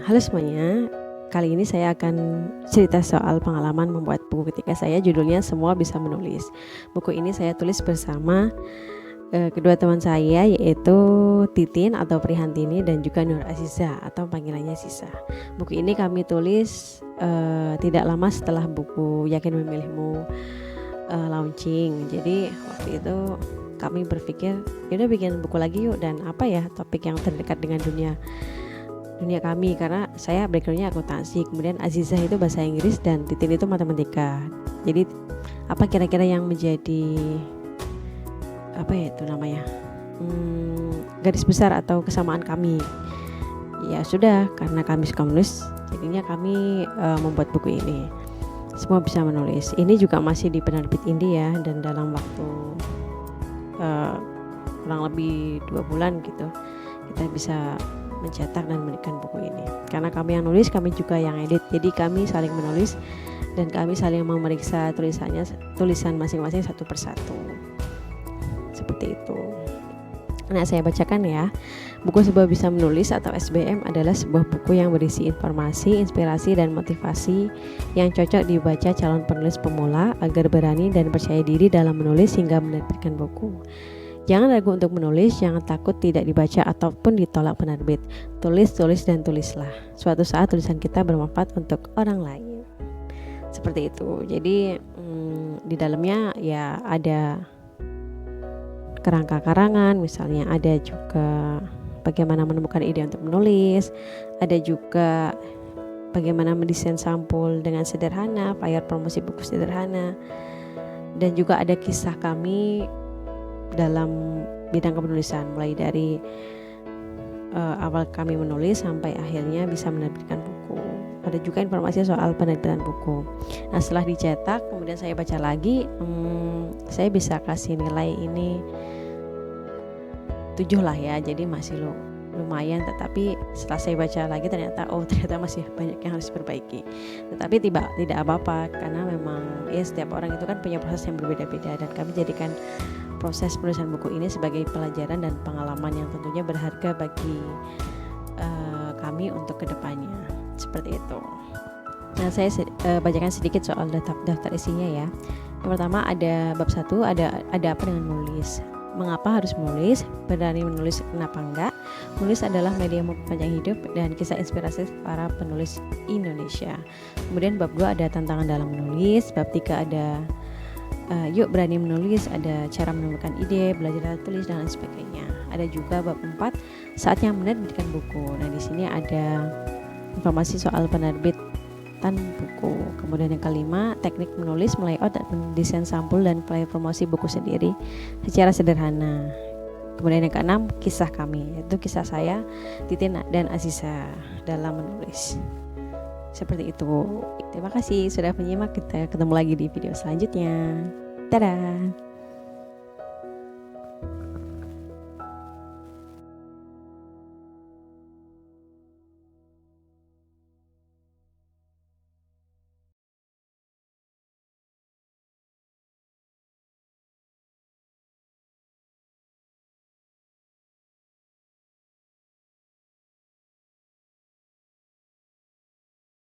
Halo semuanya, kali ini saya akan cerita soal pengalaman membuat buku ketika saya judulnya Semua Bisa Menulis. Buku ini saya tulis bersama kedua teman saya, yaitu Titin atau Prihantini dan juga Nur Aziza atau panggilannya Sisa. Buku ini kami tulis tidak lama setelah buku Yakin Memilihmu launching. Jadi waktu itu kami berpikir, yaudah bikin buku lagi yuk, dan apa ya topik yang terdekat dengan dunia kami, karena saya backgroundnya akuntansi, kemudian Aziza itu bahasa Inggris dan Titin itu matematika. Jadi apa kira-kira yang menjadi apa ya itu namanya garis besar atau kesamaan kami? Ya sudah, karena kami suka menulis, jadinya kami membuat buku ini. Semua Bisa Menulis. Ini juga masih di penerbit Indie ya, dan dalam waktu kurang lebih 2 bulan gitu kita bisa mencetak dan menekan buku ini. Karena kami yang nulis, kami juga yang edit. Jadi kami saling menulis dan kami saling memeriksa tulisan masing-masing satu persatu. Seperti itu. Nah, saya bacakan ya. Buku Semua Bisa Menulis atau SBM adalah sebuah buku yang berisi informasi, inspirasi, dan motivasi yang cocok dibaca calon penulis pemula agar berani dan percaya diri dalam menulis hingga menerbitkan buku. Jangan ragu untuk menulis, jangan takut tidak dibaca ataupun ditolak penerbit. Tulis, dan tulislah. Suatu saat tulisan kita bermanfaat untuk orang lain. Seperti itu. Jadi di dalamnya ya ada kerangka karangan, misalnya ada juga bagaimana menemukan ide untuk menulis, ada juga bagaimana mendesain sampul dengan sederhana, flyer promosi buku sederhana, dan juga ada kisah kami dalam bidang kepenulisan, mulai dari awal kami menulis sampai akhirnya bisa menerbitkan buku. Ada juga informasi soal penerbitan buku. Nah, setelah dicetak kemudian saya baca lagi, saya bisa kasih nilai ini 7 lah ya, jadi masih lumayan. Tetapi setelah saya baca lagi ternyata masih banyak yang harus diperbaiki. Tetapi tidak apa-apa, karena memang ya setiap orang itu kan punya proses yang berbeda-beda, dan kami jadikan proses penulisan buku ini sebagai pelajaran dan pengalaman yang tentunya berharga bagi kami untuk kedepannya. Seperti itu. Nah, saya bacakan sedikit soal daftar isinya ya. Yang pertama ada bab 1, ada apa dengan menulis. Mengapa harus menulis? Berani menulis, kenapa enggak? Menulis adalah media panjang hidup dan kisah inspirasi para penulis Indonesia. Kemudian bab 2 ada tantangan dalam menulis. Bab 3 ada yuk berani menulis, ada cara menemukan ide, belajar tulis, dan lain sebagainya. Ada juga bab 4, saatnya menerbitkan buku. Nah, di sini ada informasi soal penerbitan buku. Kemudian yang kelima, teknik menulis, melayout dan mendesain sampul dan flyer promosi buku sendiri secara sederhana. Kemudian yang keenam, kisah kami, yaitu kisah saya, Titin dan Aziza dalam menulis. Seperti itu. Terima kasih sudah menyimak. Kita ketemu lagi di video selanjutnya. Dadah.